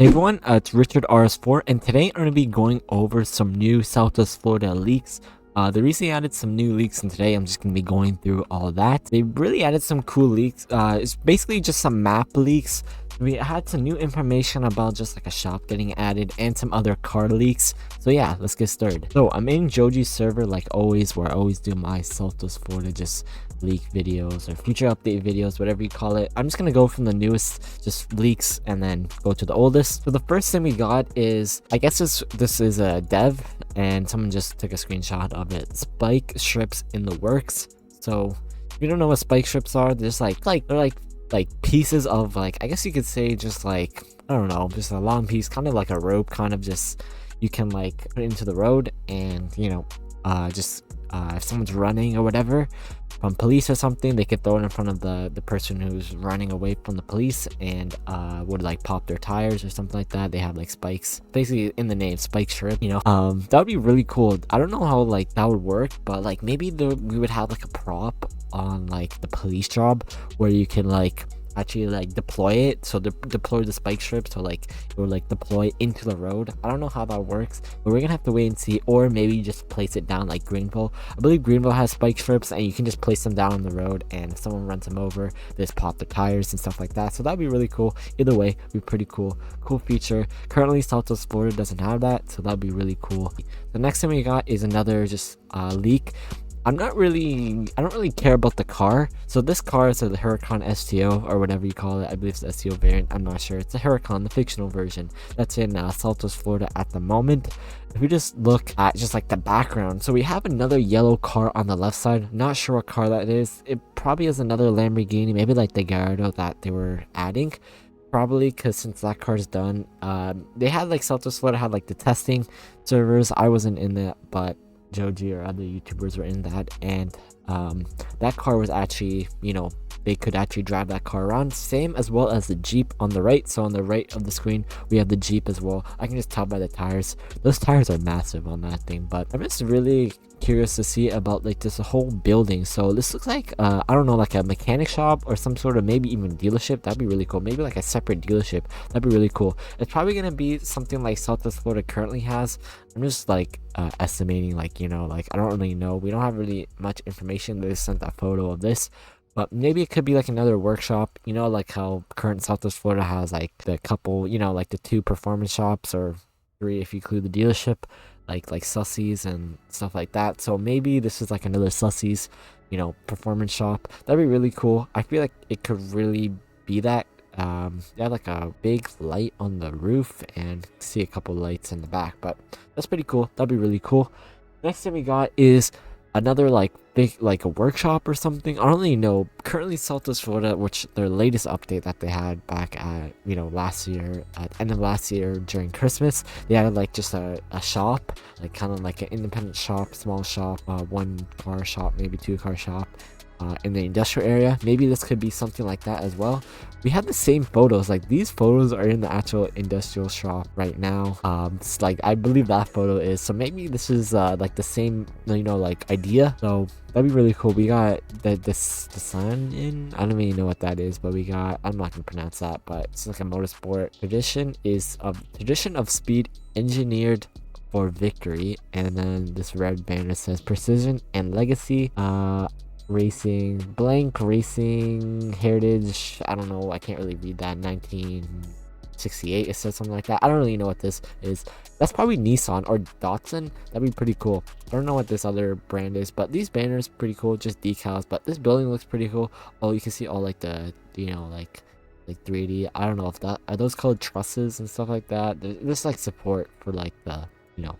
Hey everyone, it's Richard RS4, and today I'm going to be going over some new Southwest Florida leaks. They recently added some new leaks, and today I'm just going to be going through all of that. They really added some cool leaks. It's basically just some map leaks. We had some new information about just like a shop getting added and some other card leaks. So yeah, let's get started. So I'm in Joji's server like always, where I always do my Southwest Florida just leak videos or future update videos, whatever you call it. I'm just gonna go from the newest just leaks and then go to the oldest. So the first thing we got is, I guess this is a dev and someone just took a screenshot of it. Spike strips in the works. So if you don't know what spike strips are, they're just like pieces of, like, I guess you could say just like, I don't know, just a long piece, kind of like a rope, kind of just you can like put it into the road, and if someone's running or whatever from police or something, they could throw it in front of the person who's running away from the police, and would like pop their tires or something like that. They have like spikes, basically in the name, spike strip, that would be really cool. I don't know how like that would work, but like maybe we would have like a prop on like the police job where you can like actually like deploy it, so deploy the spike strip, so like it would like deploy into the road. I don't know how that works, but we're gonna have to wait and see, or maybe just place it down like Greenville. I believe Greenville has spike strips, and you can just place them down on the road, and if someone runs them over, they just pop the tires and stuff like that. So that'd be really cool. Either way, be pretty cool feature. Currently Southwest Florida doesn't have that, so that'd be really cool. The next thing we got is another just leak. I don't really care about the car. So this car is a Huracan STO or whatever you call it. I believe it's the STO variant. I'm not sure. It's a Huracan, the fictional version that's in Southwest Florida at the moment. If we just look at just like the background, so we have another yellow car on the left side. Not sure what car that is. It probably is another Lamborghini, maybe like the Gallardo that they were adding. Probably because since that car's done, they had like Southwest Florida had like the testing servers. I wasn't in that, but Joji or other YouTubers were in that, and that car was actually, they could actually drive that car around, same as well as the Jeep on the right. So on the right of the screen we have the Jeep as well. I can just tell by the tires, those tires are massive on that thing. But I'm just really curious to see about like this whole building. So this looks like I don't know, like a mechanic shop or some sort of maybe even dealership. That'd be really cool. Maybe like a separate dealership. That'd be really cool. It's probably gonna be something like Southwest Florida currently has. I'm just like estimating, like, like I don't really know. We don't have really much information. They sent that photo of this, but maybe it could be like another workshop, like how current Southwest Florida has like the couple, like the 2 performance shops, or 3 if you include the dealership, like Sussies and stuff like that. So maybe this is like another Sussies, performance shop. That'd be really cool. I feel like it could really be that. They have like a big light on the roof, and see a couple lights in the back, but that's pretty cool. That'd be really cool. Next thing we got is another like big, like a workshop or something. I don't really know. Currently Southwest Florida, which their latest update that they had back at last year, at end of last year during Christmas, they had like just a shop, like kind of like an independent shop, small shop, 1 car shop, maybe 2 car shop in the industrial area. Maybe this could be something like that as well. We have the same photos, like these photos are in the actual industrial shop right now. It's like, I believe that photo is, so maybe this is like the same, like idea. So that'd be really cool. We got the sun in, I don't really know what that is, but we got, I'm not gonna pronounce that, but it's like a motorsport tradition of speed engineered for victory. And then this red banner says precision and legacy, racing, blank racing heritage. I don't know, I can't really read that. 1968, it says something like that. I don't really know what this is. That's probably Nissan or Datsun. That'd be pretty cool. I don't know what this other brand is, but these banners pretty cool, just decals. But this building looks pretty cool. Oh, you can see all like the like 3D, I don't know if that are those called trusses and stuff like that. There's like support for like the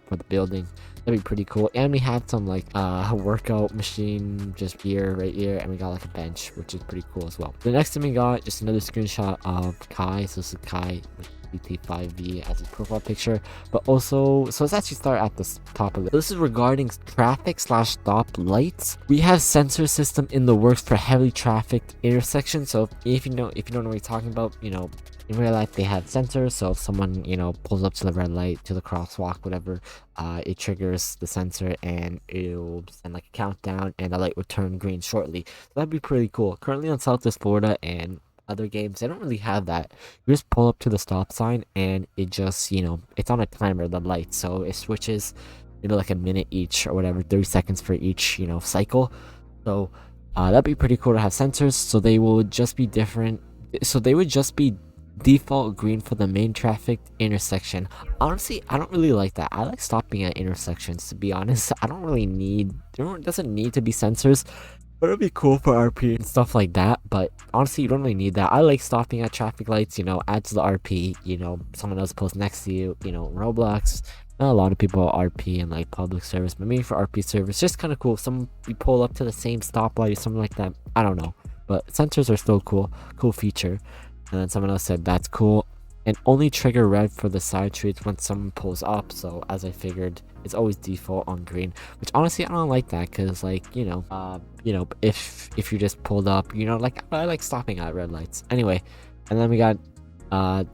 for the building. That'd be pretty cool. And we have some like workout machine just here, right here, and we got like a bench, which is pretty cool as well. The next thing we got, just another screenshot of Kai. So this is Kai with BT5V as his profile picture, but also, so let's actually start at the top of it. This is regarding traffic slash stop lights. We have sensor system in the works for heavily trafficked intersections. So if you don't know what you're talking about, in real life they have sensors, so if someone pulls up to the red light, to the crosswalk, whatever, it triggers the sensor and it'll send like a countdown, and the light will turn green shortly. So that'd be pretty cool. Currently on Southwest Florida and other games, they don't really have that. You just pull up to the stop sign and it just, it's on a timer, the light, so it switches maybe like a minute each or whatever, 30 seconds for each, cycle. So that'd be pretty cool to have sensors, so they would just be different. So they would just be default green for the main traffic intersection. Honestly, I don't really like that. I like stopping at intersections, to be honest. I don't really need, there doesn't need to be sensors, but it'd be cool for RP and stuff like that. But honestly, you don't really need that. I like stopping at traffic lights, add to the RP, someone else posts next to you, Roblox. Not a lot of people are RP and like public service, but maybe for RP service, just kind of cool. You pull up to the same stoplight or something like that. I don't know, but sensors are still cool feature. And then someone else said that's cool, and only trigger red for the side streets when someone pulls up. So as I figured, it's always default on green, which honestly I don't like that, because like if you just pulled up, like I like stopping at red lights anyway. And then we got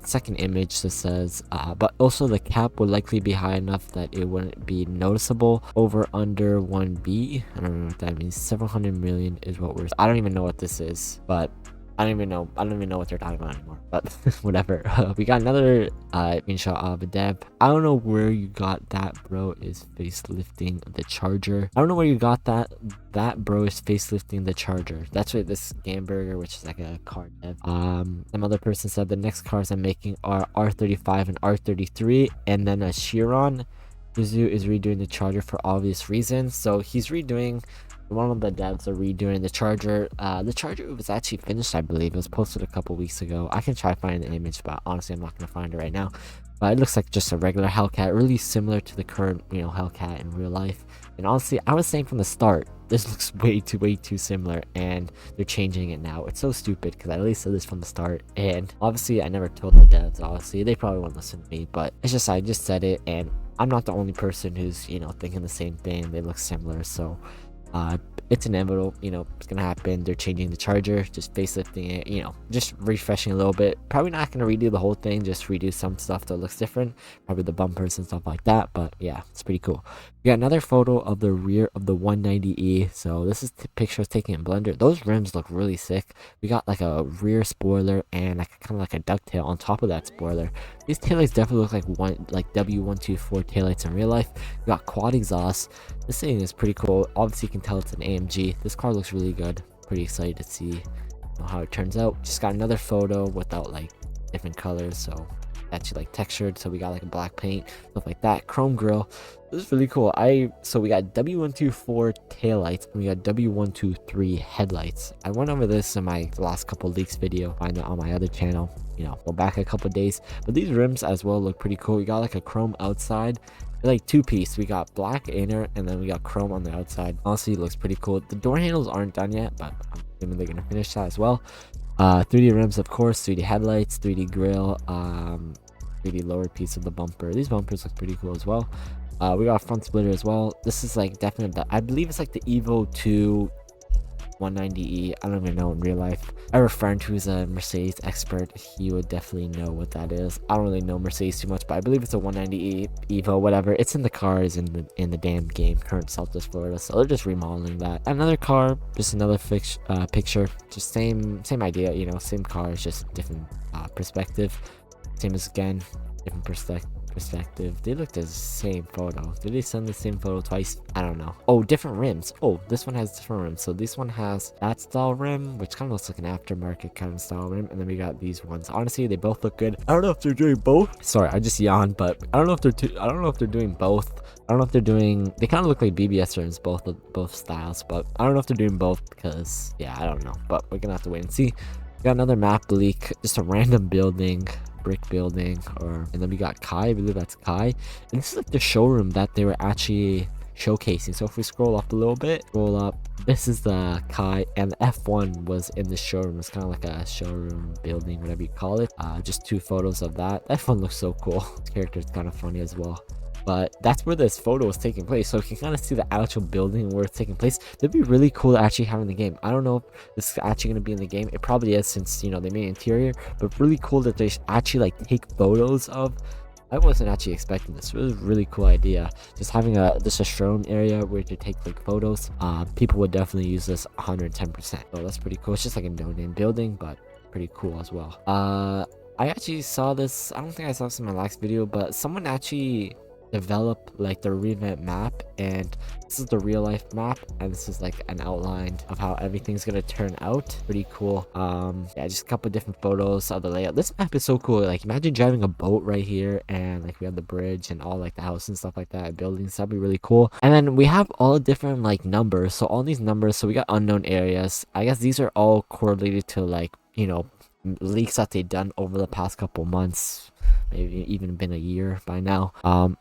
second image that says but also the cap would likely be high enough that it wouldn't be noticeable. Over under 1B, I don't know what that means. Several hundred million is what I don't even know what this is, but I don't even know what they're talking about anymore, but whatever. We got another screenshot of a dev. I don't know where you got that, bro. Is facelifting the charger. I don't know where you got that. That bro is facelifting the charger. That's what this Gamburger, which is like a car dev. Some other person said the next cars I'm making are R35 and R33, and then a Chiron. Yuzu is redoing the charger for obvious reasons. So he's redoing. One of the devs are redoing the charger. The charger was actually finished, I believe. It was posted a couple weeks ago. I can try to find the image, but honestly I'm not going to find it right now. But it looks like just a regular Hellcat, really similar to the current Hellcat in real life. And honestly, I was saying from the start, this looks way too similar, and they're changing it now. It's so stupid, because I at least said this from the start, and obviously I never told the devs. Obviously they probably won't listen to me, but it's just I just said it, and I'm not the only person who's thinking the same thing. They look similar, so it's inevitable, it's gonna happen. They're changing the charger, just facelifting it, just refreshing a little bit. Probably not gonna redo the whole thing, just redo some stuff that looks different, probably the bumpers and stuff like that. But yeah, it's pretty cool. We got another photo of the rear of the 190E. So this is the pictures taken in Blender. Those rims look really sick. We got like a rear spoiler and like kind of like a ducktail on top of that spoiler. These taillights definitely look like W124 taillights in real life. We got quad exhaust. This thing is pretty cool. Obviously you can tell it's an AMG. This car looks really good. Pretty excited to see how it turns out. Just got another photo without like different colors, so actually like textured. So we got like a black paint, stuff like that. Chrome grille. This is really cool. So we got W124 taillights and we got W123 headlights. I went over this in my last couple leaks video. Find it on my other channel. Go back a couple days. But these rims as well look pretty cool. We got like a chrome outside. They're like two-piece. We got black inner and then we got chrome on the outside. Honestly, it looks pretty cool. The door handles aren't done yet, but I'm assuming they're gonna finish that as well. 3D rims, of course, 3D headlights, 3D grille, 3D lower piece of the bumper. These bumpers look pretty cool as well. We got a front splitter as well. This is like definitely I believe it's like the Evo 2 190E. I don't even know in real life. I have a friend who's a Mercedes expert. He would definitely know what that is. I don't really know Mercedes too much, but I believe it's a 190E Evo, whatever. It's in the cars in the damn game, current Southwest Florida. So they're just remodeling that. Another car, just another picture, just same idea, same car, it's just different perspective. Same as again, different perspective. They looked at the same photo. Did they send the same photo twice? I don't know. Oh, different rims. Oh, this one has different rims. So this one has that style rim, which kind of looks like an aftermarket kind of style rim, and then we got these ones. Honestly, they both look good. I don't know if they're doing both. Sorry, I just yawned, but I don't know if they're doing both. I don't know if they're doing. They kind of look like BBS rims, both styles, but I don't know if they're doing both because yeah, I don't know. But we're gonna have to wait and see. We got another map leak, just a random building. Brick building, and then we got Kai. I believe that's Kai, and this is like the showroom that they were actually showcasing. So if we scroll up a little bit, this is the Kai, and the F1 was in the showroom. It's kind of like a showroom building, whatever you call it. Just two photos of that. F1 looks so cool. This character is kind of funny as well. But that's where this photo is taking place, so you can kind of see the actual building where it's taking place. That'd be really cool to actually have in the game. I don't know if this is actually going to be in the game. It probably is, since they made interior, but really cool that they actually like take photos of. I wasn't actually expecting this. It was a really cool idea, just having a showroom area where to take like photos. People would definitely use this 110%, so that's pretty cool. It's just like a no-name building, but pretty cool as well. I actually saw this. I don't think I saw this in my last video, but someone actually developed like the revamp map, and this is the real life map, and this is like an outline of how everything's gonna turn out. Pretty cool. Yeah, just a couple different photos of the layout. This map is so cool. Like, imagine driving a boat right here, and like we have the bridge and all like the house and stuff like that, buildings. That'd be really cool. And then we have all different like numbers. So all these numbers, so we got unknown areas. I guess these are all correlated to, like, you know, leaks that they've done over the past couple months, maybe even been a year by now.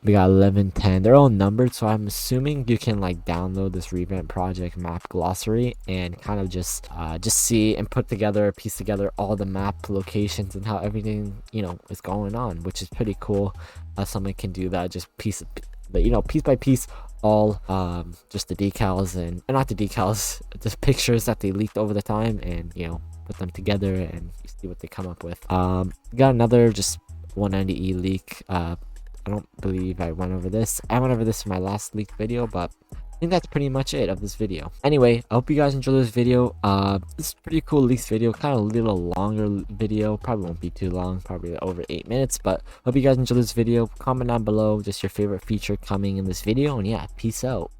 We got 11, 10. They're all numbered, so I'm assuming you can like download this revamp project map glossary and kind of just see and piece together all the map locations and how everything, you know, is going on, which is pretty cool. Someone can do that, just piece by piece, all just the decals and not the decals, just pictures that they leaked over the time, and you know, put them together and you see what they come up with. Got another just 190E leak. I don't believe I went over this. I went over this in my last leak video, but I think that's pretty much it of this video. Anyway, I hope you guys enjoyed this video. This is a pretty cool leaks video, kind of a little longer video, probably won't be too long, probably over 8 minutes, but hope you guys enjoyed this video. Comment down below just your favorite feature coming in this video, and yeah, peace out.